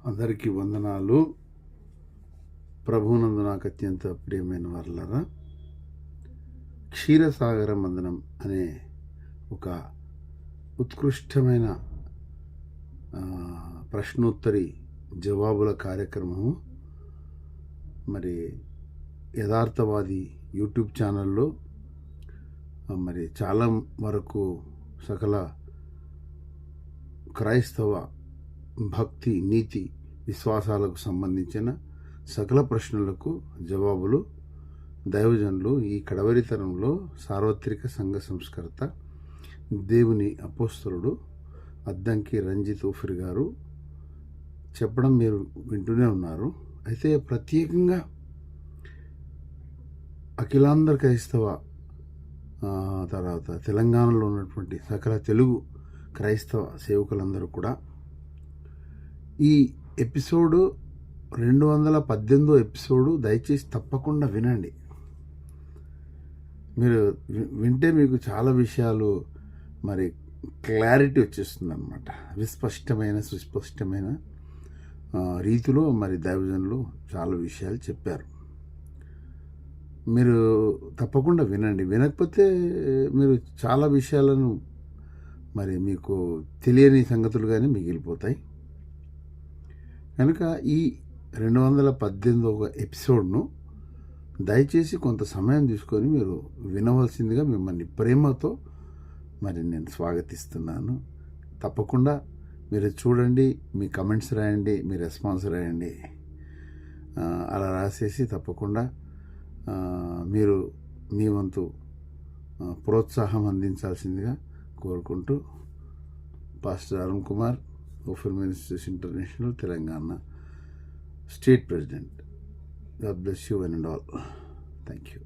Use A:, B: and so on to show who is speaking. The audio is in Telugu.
A: అందరికీ వందనాలు. ప్రభువునందు నాకు అత్యంత ప్రియమైన వారలారా, క్షీరసాగర మందనం అనే ఒక ఉత్కృష్టమైన ప్రశ్నోత్తరి జవాబుల కార్యక్రమము మరి యథార్థవాది యూట్యూబ్ ఛానల్లో మరి చాలా వరకు సకల క్రైస్తవ భక్తి, నీతి, విశ్వాసాలకు సంబంధించిన సకల ప్రశ్నలకు జవాబులు దైవజనులు ఈ కడవరి తరంలో సార్వత్రిక సంఘ సంస్కర్త దేవుని అపోస్తలుడు అద్దంకి రంజిత్ ఊఫిర్ గారు చెప్పడం మీరు వింటూనే ఉన్నారు. అయితే ప్రత్యేకంగా అఖిలాంధ్ర క్రైస్తవ తర్వాత తెలంగాణలో ఉన్నటువంటి సకల తెలుగు క్రైస్తవ సేవకులందరూ కూడా ఈ ఎపిసోడు 218 ఎపిసోడు దయచేసి తప్పకుండా వినండి. మీరు వింటే మీకు చాలా విషయాలు మరి క్లారిటీ వచ్చేస్తుంది అన్నమాట. సుస్పష్టమైన రీతిలో మరి దైవజనులు చాలా విషయాలు చెప్పారు. మీరు తప్పకుండా వినండి. వినకపోతే మీరు చాలా విషయాలను మరి మీకు తెలియని సంగతులుగానే మిగిలిపోతాయి. కనుక ఈ 218వ ఎపిసోడ్ను దయచేసి కొంత సమయం తీసుకొని మీరు వినవలసిందిగా మిమ్మల్ని ప్రేమతో మరి నేను స్వాగతిస్తున్నాను. తప్పకుండా మీరు చూడండి, మీ కమెంట్స్ రాయండి, మీ రెస్పాన్స్ రాయండి. అలా రాసేసి తప్పకుండా మీరు మీ వంతు ప్రోత్సాహం అందించాల్సిందిగా కోరుకుంటూ, pastor Arun Kumar, Ophir ministries international Telangana state president. God bless you one and all. Thank you.